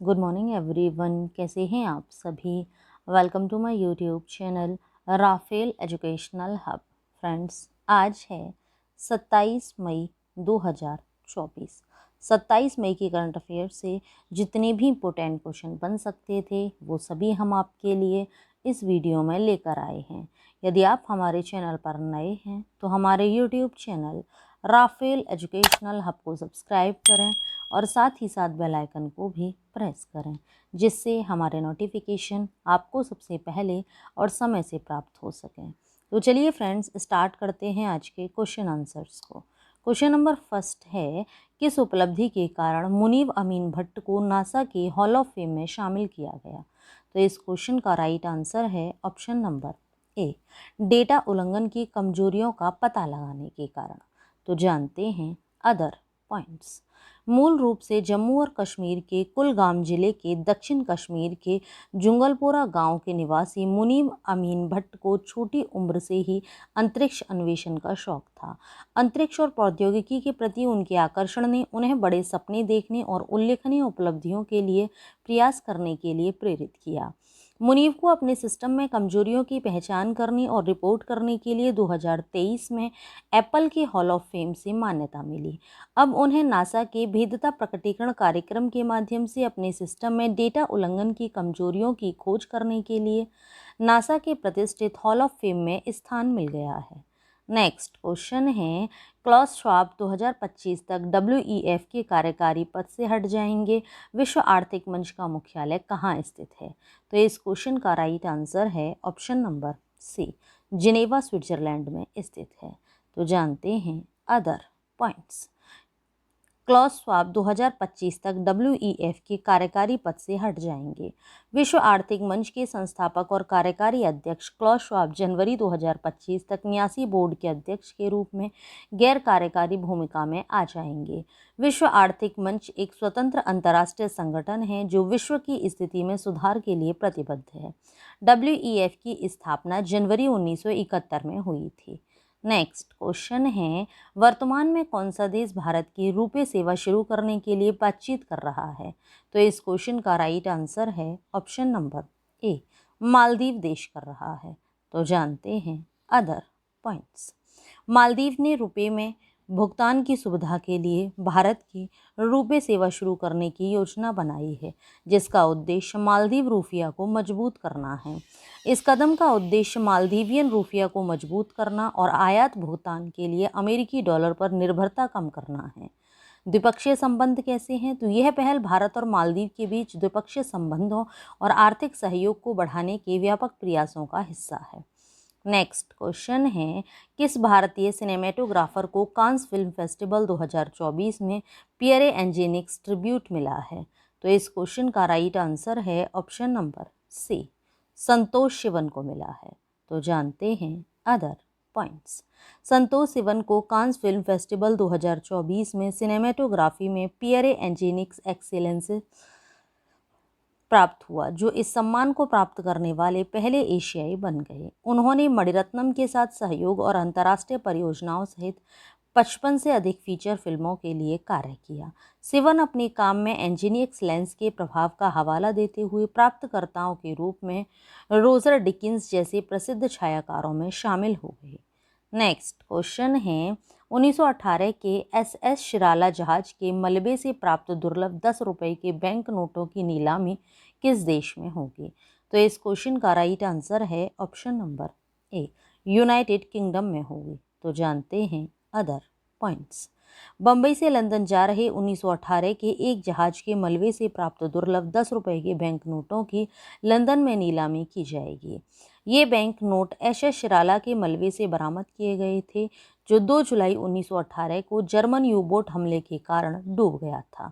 Good morning everyone, कैसे हैं आप सभी। Welcome to my YouTube channel Rafael educational hub. Friends, आज है 27 मई 2024। 27 मई की करंट अफेयर से जितने भी इंपॉर्टेंट क्वेश्चन बन सकते थे वो सभी हम आपके लिए इस वीडियो में लेकर आए हैं। यदि आप हमारे चैनल पर नए हैं तो हमारे YouTube channel Rafael educational hub को सब्सक्राइब करें और साथ ही साथ बेल आइकन को भी प्रेस करें, जिससे हमारे नोटिफिकेशन आपको सबसे पहले और समय से प्राप्त हो सकें। तो चलिए फ्रेंड्स, स्टार्ट करते हैं आज के क्वेश्चन आंसर्स को। क्वेश्चन नंबर फर्स्ट है, किस उपलब्धि के कारण मुनीब अमीन भट्ट को नासा के हॉल ऑफ फेम में शामिल किया गया। तो इस क्वेश्चन का राइट आंसर है ऑप्शन नंबर ए, डेटा उल्लंघन की कमजोरियों का पता लगाने के कारण। तो जानते हैं अदर पॉइंट्स। मूल रूप से जम्मू और कश्मीर के कुलगाम जिले के दक्षिण कश्मीर के जुंगलपोरा गांव के निवासी मुनीब अमीन भट्ट को छोटी उम्र से ही अंतरिक्ष अन्वेषण का शौक था। अंतरिक्ष और प्रौद्योगिकी के प्रति उनके आकर्षण ने उन्हें बड़े सपने देखने और उल्लेखनीय उपलब्धियों के लिए प्रयास करने के लिए प्रेरित किया। मुनीब को अपने सिस्टम में कमजोरियों की पहचान करने और रिपोर्ट करने के लिए 2023 में एप्पल के हॉल ऑफ फेम से मान्यता मिली। अब उन्हें नासा के भेद्यता प्रकटीकरण कार्यक्रम के माध्यम से अपने सिस्टम में डेटा उल्लंघन की कमजोरियों की खोज करने के लिए नासा के प्रतिष्ठित हॉल ऑफ फेम में स्थान मिल गया है। नेक्स्ट क्वेश्चन है, क्लॉस श्वाब 2025 तक WEF के कार्यकारी पद से हट जाएंगे। विश्व आर्थिक मंच का मुख्यालय कहाँ स्थित है। तो इस क्वेश्चन का राइट आंसर है option number C, Geneva Switzerland में स्थित है। तो जानते हैं अदर पॉइंट्स। क्लॉस श्वाब 2025 तक WEF के कार्यकारी पद से हट जाएंगे। विश्व आर्थिक मंच के संस्थापक और कार्यकारी अध्यक्ष क्लॉस श्वाब जनवरी 2025 तक न्यासी बोर्ड के अध्यक्ष के रूप में गैर कार्यकारी भूमिका में आ जाएंगे। विश्व आर्थिक मंच एक स्वतंत्र अंतर्राष्ट्रीय संगठन है जो विश्व की स्थिति में सुधार के लिए प्रतिबद्ध है। WEF की स्थापना जनवरी 1971 में हुई थी। नेक्स्ट क्वेश्चन है, वर्तमान में कौन सा देश भारत की रुपे सेवा शुरू करने के लिए बातचीत कर रहा है। तो इस क्वेश्चन का राइट आंसर है ऑप्शन नंबर ए, मालदीव देश कर रहा है। तो जानते हैं अदर पॉइंट्स। मालदीव ने रुपए में भुगतान की सुविधा के लिए भारत की रुपे सेवा शुरू करने की योजना बनाई है, जिसका उद्देश्य मालदीव रुपया को मजबूत करना है। इस कदम का उद्देश्य मालदीवियन रुपया को मजबूत करना और आयात भुगतान के लिए अमेरिकी डॉलर पर निर्भरता कम करना है। द्विपक्षीय संबंध कैसे हैं। तो यह पहल भारत और मालदीव के बीच द्विपक्षीय संबंधों और आर्थिक सहयोग को बढ़ाने के व्यापक प्रयासों का हिस्सा है। नेक्स्ट क्वेश्चन है, किस भारतीय सिनेमेटोग्राफर को कांस फिल्म फेस्टिवल 2024 में पियरे एंजेनिक्स ट्रिब्यूट मिला है। तो इस क्वेश्चन का राइट आंसर है ऑप्शन नंबर सी, संतोष शिवन को मिला है। तो जानते हैं अदर पॉइंट्स। संतोष शिवन को कांस फिल्म फेस्टिवल 2024 में सिनेमेटोग्राफी में पियरे एंजेनिक्स एक्सीलेंस प्राप्त हुआ, जो इस सम्मान को प्राप्त करने वाले पहले एशियाई बन गए। उन्होंने मणिरत्नम के साथ सहयोग और अंतर्राष्ट्रीय परियोजनाओं सहित 55 से अधिक फीचर फिल्मों के लिए कार्य किया। सिवन अपने काम में एंजीनियक्स लेंस के प्रभाव का हवाला देते हुए प्राप्तकर्ताओं के रूप में रोजर डिकिंस जैसे प्रसिद्ध छायाकारों में शामिल हो गए। नेक्स्ट क्वेश्चन है, 1918 के SS शिराला जहाज के मलबे से प्राप्त दुर्लभ 10 रुपये के बैंक नोटों की नीलामी किस देश में होगी। तो इस क्वेश्चन का राइट आंसर है option number A, United kingdom में होगी। तो जानते हैं अदर पॉइंट्स। बम्बई से लंदन जा रहे 1918 के एक जहाज के मलबे से प्राप्त दुर्लभ 10 रुपये के बैंक नोटों की लंदन में नीलामी की जाएगी। ये बैंक नोट SS शिराला के मलबे से बरामद किए गए थे, जो 2 जुलाई 1918 को जर्मन यू बोट हमले के कारण डूब गया था।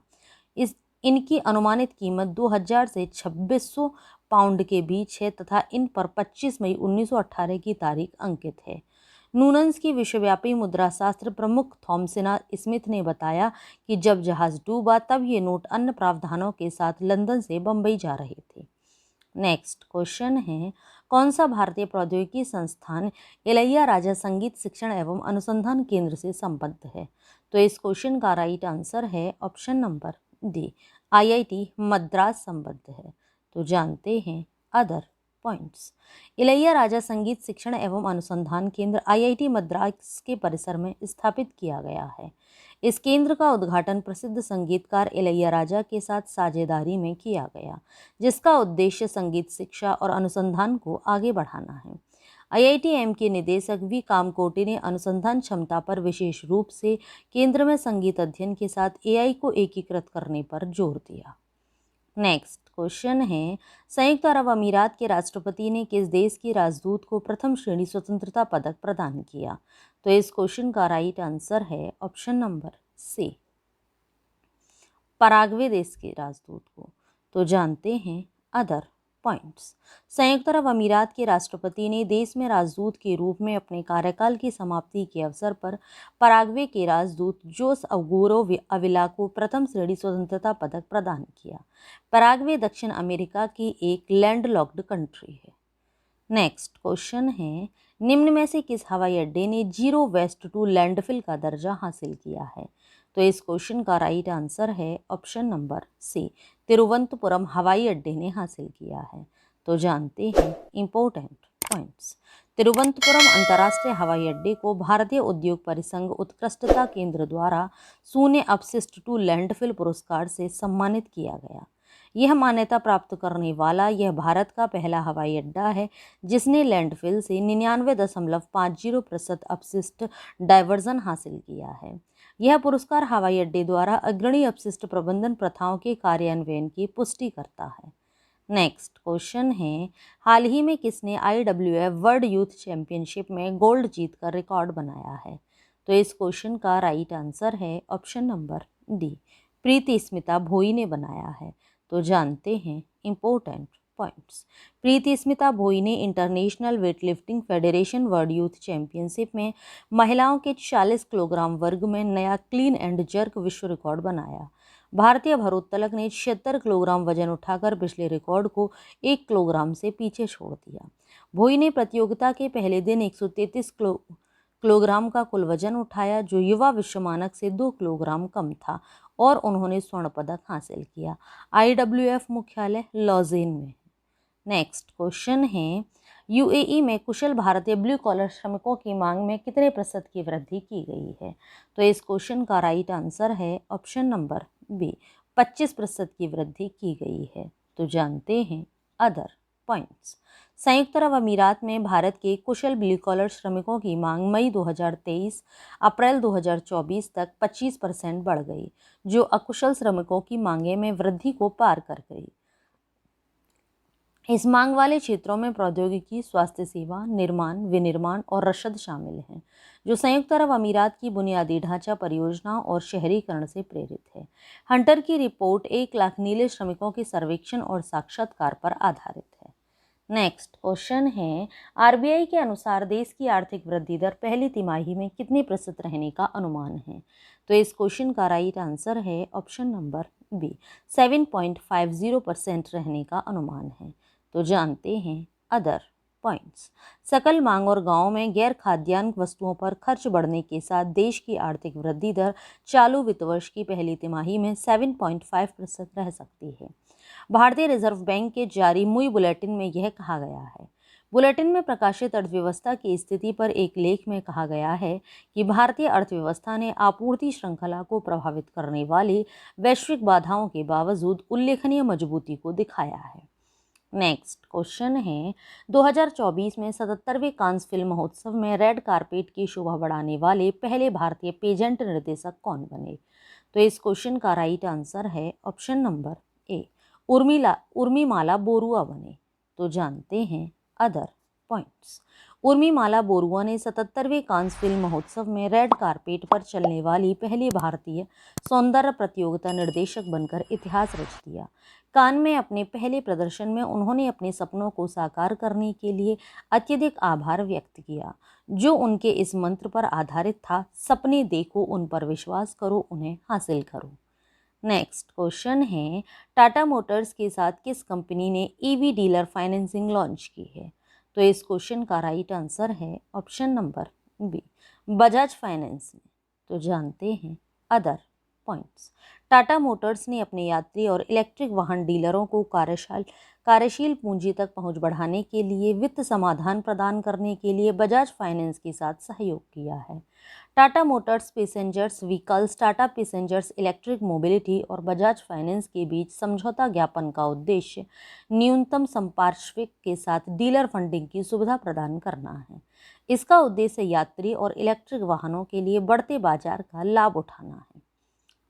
इनकी अनुमानित कीमत 2000 से 2600 पाउंड के बीच है तथा इन पर 25 मई 1918 की तारीख अंकित है। नूनन्स की विश्वव्यापी मुद्रा शास्त्र प्रमुख थॉमसिना स्मिथ ने बताया कि जब जहाज डूबा तब ये नोट अन्य प्रावधानों के साथ लंदन से बम्बई जा रहे थे। नेक्स्ट क्वेश्चन है, कौन सा भारतीय प्रौद्योगिकी संस्थान इलैया राजा संगीत शिक्षण एवं अनुसंधान केंद्र से संबद्ध है। तो इस क्वेश्चन का राइट आंसर है option number D, IIT Madras संबद्ध है? तो जानते हैं अदर पॉइंट्स। इलैया राजा संगीत शिक्षण एवं अनुसंधान केंद्र आईआईटी मद्रास के परिसर में स्थापित किया गया है। इस केंद्र का उद्घाटन प्रसिद्ध संगीतकार इलैया राजा के साथ साझेदारी में किया गया, जिसका उद्देश्य संगीत शिक्षा और अनुसंधान को आगे बढ़ाना है। आईआईटीएम के निदेशक वी कामकोटी ने अनुसंधान क्षमता पर विशेष रूप से केंद्र में संगीत अध्ययन के साथ एआई को एकीकृत करने पर जोर दिया। नेक्स्ट क्वेश्चन है, संयुक्त अरब अमीरात के राष्ट्रपति ने किस देश की राजदूत को प्रथम श्रेणी स्वतंत्रता पदक प्रदान किया? तो इस क्वेश्चन का राइट आंसर है ऑप्शन नंबर सी, पराग्वे देश के राजदूत को। तो जानते हैं अदर पॉइंट्स। संयुक्त अरब अमीरात के राष्ट्रपति ने देश में राजदूत के रूप में अपने कार्यकाल की समाप्ति के अवसर पर पराग्वे के राजदूत जोस अगुरो अविला को प्रथम श्रेणी स्वतंत्रता पदक प्रदान किया। पराग्वे दक्षिण अमेरिका की एक लैंडलॉक्ड कंट्री है। नेक्स्ट क्वेश्चन है, निम्न में से किस हवाई अड्डे ने जीरो वेस्ट टू लैंडफिल का दर्जा हासिल किया है? तो इस क्वेश्चन का राइट आंसर है ऑप्शन नंबर सी, तिरुवनंतपुरम हवाई अड्डे ने हासिल किया है। तो जानते हैं इंपॉर्टेंट पॉइंट्स। तिरुवनंतपुरम अंतर्राष्ट्रीय हवाई अड्डे को भारतीय उद्योग परिसंघ उत्कृष्टता केंद्र द्वारा शून्य अपशिष्ट टू लैंडफिल पुरस्कार से सम्मानित किया गया। यह मान्यता प्राप्त करने वाला यह भारत का पहला हवाई अड्डा है जिसने लैंडफिल से 99.50% अपशिष्ट डाइवर्जन हासिल किया है। यह पुरस्कार हवाई अड्डे द्वारा अग्रणी अपशिष्ट प्रबंधन प्रथाओं के कार्यान्वयन की पुष्टि करता है। नेक्स्ट क्वेश्चन है, हाल ही में किसने IWF वर्ल्ड यूथ चैंपियनशिप में गोल्ड जीतकर रिकॉर्ड बनाया है? तो इस क्वेश्चन का राइट आंसर है ऑप्शन नंबर डी, प्रीति स्मिता भोई ने बनाया है। तो जानते हैं इंपॉर्टेंट पॉइंट्स। प्रीति स्मिता भोई ने international weightlifting federation world youth championship में महिलाओं के 40 किलोग्राम वर्ग में नया क्लीन एंड जर्क विश्व रिकॉर्ड बनाया। भारतीय भारोत्तोलक ने 76 किलोग्राम वजन उठाकर पिछले रिकॉर्ड को 1 किलोग्राम से पीछे छोड़ दिया। भोई ने प्रतियोगिता के पहले दिन 133 किलोग्राम का कुल वजन उठाया, जो युवा विश्व मानक से 2 किलोग्राम कम था, और उन्होंने स्वर्ण पदक हासिल किया। IWF मुख्यालय लॉजेन में। नेक्स्ट क्वेश्चन है, यूएई में कुशल भारतीय ब्लू कॉलर श्रमिकों की मांग में कितने प्रतिशत की वृद्धि की गई है? तो इस क्वेश्चन का राइट आंसर है ऑप्शन नंबर बी, 25% की वृद्धि की गई है। तो जानते हैं अदर पॉइंट्स। संयुक्त अरब अमीरात में भारत के कुशल ब्लू कॉलर श्रमिकों की मांग मई 2023 अप्रैल 2024 तक 25% बढ़ गई, जो अकुशल श्रमिकों की मांगे में वृद्धि को पार कर गई। इस मांग वाले क्षेत्रों में प्रौद्योगिकी, स्वास्थ्य सेवा, निर्माण, विनिर्माण और रसद शामिल हैं, जो संयुक्त अरब अमीरात की बुनियादी ढांचा परियोजना और शहरीकरण से प्रेरित है। हंटर की रिपोर्ट 1 लाख नीले श्रमिकों के सर्वेक्षण और साक्षात्कार पर आधारित है। नेक्स्ट क्वेश्चन है, आरबीआई के अनुसार देश की आर्थिक वृद्धि दर पहली तिमाही में कितने प्रतिशत रहने का अनुमान है? तो इस क्वेश्चन का राइट आंसर है ऑप्शन नंबर बी, 7.50% रहने का अनुमान है। तो जानते हैं अदर पॉइंट्स। सकल मांग और गांवों में गैर खाद्यान्न वस्तुओं पर खर्च बढ़ने के साथ देश की आर्थिक वृद्धि दर चालू वित्त वर्ष की पहली तिमाही में 7.5% रह सकती है। भारतीय रिजर्व बैंक के जारी मुई बुलेटिन में यह कहा गया है। बुलेटिन में प्रकाशित अर्थव्यवस्था की स्थिति पर एक लेख में कहा गया है कि भारतीय अर्थव्यवस्था ने आपूर्ति श्रृंखला को प्रभावित करने वाली वैश्विक बाधाओं के बावजूद उल्लेखनीय मजबूती को दिखाया है। नेक्स्ट क्वेश्चन है, 2024 में 77वें कांस फिल्म महोत्सव में रेड कारपेट की शोभा बढ़ाने वाले पहले भारतीय पेजेंट निर्देशक कौन बने? तो इस क्वेश्चन का राइट आंसर है ऑप्शन नंबर ए, उर्मिमाला बोरुआ बने। तो जानते हैं अदर पॉइंट्स। उर्मिमाला बोरुआ ने 77वें कांस फिल्म महोत्सव में रेड कारपेट पर चलने वाली पहली भारतीय सौंदर्य प्रतियोगिता निर्देशक बनकर इतिहास रच दिया। कान में अपने पहले प्रदर्शन में उन्होंने अपने सपनों को साकार करने के लिए अत्यधिक आभार व्यक्त किया, जो उनके इस मंत्र पर आधारित था, सपने देखो, उन पर विश्वास करो, उन्हें हासिल करो। नेक्स्ट क्वेश्चन है, टाटा मोटर्स के साथ किस कंपनी ने ईवी डीलर फाइनेंसिंग लॉन्च की है? तो इस क्वेश्चन का राइट आंसर है option number B, Bajaj finance ने। तो जानते हैं अदर पॉइंट्स। टाटा मोटर्स ने अपने यात्री और इलेक्ट्रिक वाहन डीलरों को कार्यशील पूंजी तक पहुंच बढ़ाने के लिए वित्त समाधान प्रदान करने के लिए बजाज फाइनेंस के साथ सहयोग किया है। Tata Motors passengers vehicles, Tata passengers electric mobility और बजाज फाइनेंस के बीच समझौता ज्ञापन का उद्देश्य न्यूनतम संपार्श्विक के साथ डीलर फंडिंग की सुविधा प्रदान करना है। इसका उद्देश्य यात्री और इलेक्ट्रिक वाहनों के लिए बढ़ते बाजार का लाभ उठाना है।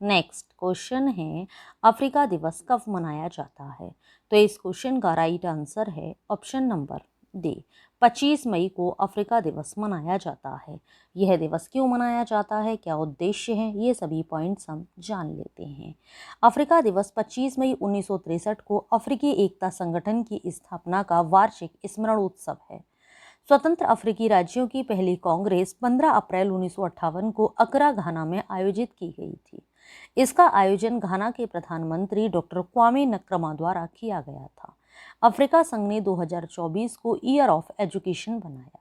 नेक्स्ट क्वेश्चन है, अफ्रीका दिवस कब मनाया जाता है? तो इस क्वेश्चन का राइट आंसर है ऑप्शन नंबर डी, 25 मई को अफ्रीका दिवस मनाया जाता है। यह दिवस क्यों मनाया जाता है, क्या उद्देश्य है, ये सभी पॉइंट्स हम जान लेते हैं। अफ्रीका दिवस 25 मई 1963 को अफ्रीकी एकता संगठन की स्थापना का वार्षिक स्मरण उत्सव है। स्वतंत्र अफ्रीकी राज्यों की पहली कांग्रेस 15 अप्रैल 1958 को अकरा, घाना में आयोजित की गई थी। इसका आयोजन घाना के प्रधानमंत्री डॉक्टर क्वामे नक्रमा द्वारा किया गया था। अफ्रीका संघ ने 2024 को ईयर ऑफ एजुकेशन बनाया।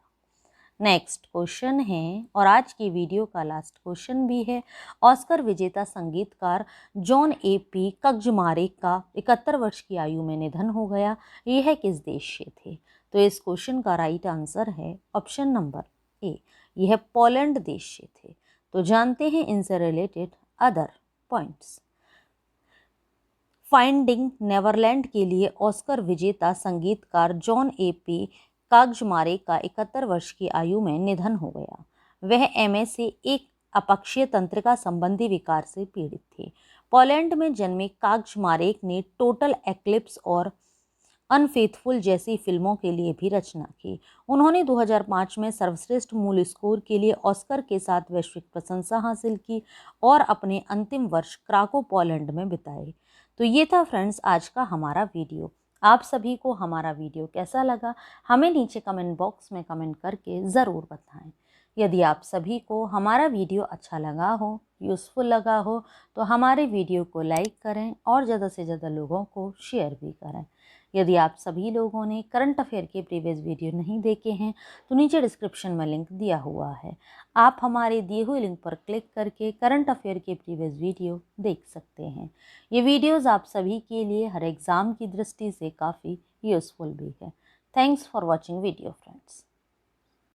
नेक्स्ट क्वेश्चन है, और आज की वीडियो का लास्ट क्वेश्चन भी है, ऑस्कर विजेता संगीतकार जॉन ए.पी. कग्जमारेक का 71 वर्ष की आयु में निधन हो गया। यह किस देश से थे? तो इस क्वेश्चन का राइट आंसर है ऑप्शन नंबर ए, यह पोलैंड देश से थे। तो जानते हैं इनसे related other points. Finding Neverland के लिए ऑस्कर विजेता संगीतकार जॉन ए.पी. काग्जमारेक का 71 वर्ष की आयु में निधन हो गया। वह एमए से एक अपक्षीय तंत्रिका संबंधी विकार से पीड़ित थे। पोलैंड में जन्मे काग्जमारेक ने टोटल एक्लिप्स और अनफेथफुल जैसी फिल्मों के लिए भी रचना की। उन्होंने 2005 में सर्वश्रेष्ठ मूल स्कोर के लिए ऑस्कर के साथ वैश्विक प्रशंसा हासिल की और अपने अंतिम वर्ष क्राको, पोलैंड में बिताए। तो ये था फ्रेंड्स आज का हमारा वीडियो। आप सभी को हमारा वीडियो कैसा लगा, हमें नीचे कमेंट बॉक्स में कमेंट करके ज़रूर बताएं। यदि आप सभी को हमारा वीडियो अच्छा लगा हो, यूज़फुल लगा हो, तो हमारे वीडियो को लाइक करें और ज़्यादा से ज़्यादा लोगों को शेयर भी करें। यदि आप सभी लोगों ने करंट अफेयर के प्रीवियस वीडियो नहीं देखे हैं तो नीचे डिस्क्रिप्शन में लिंक दिया हुआ है, आप हमारे दिए हुए लिंक पर क्लिक करके करंट अफेयर के प्रीवियस वीडियो देख सकते हैं। ये वीडियोज़ आप सभी के लिए हर एग्ज़ाम की दृष्टि से काफ़ी यूज़फुल भी है। Thanks for watching video friends.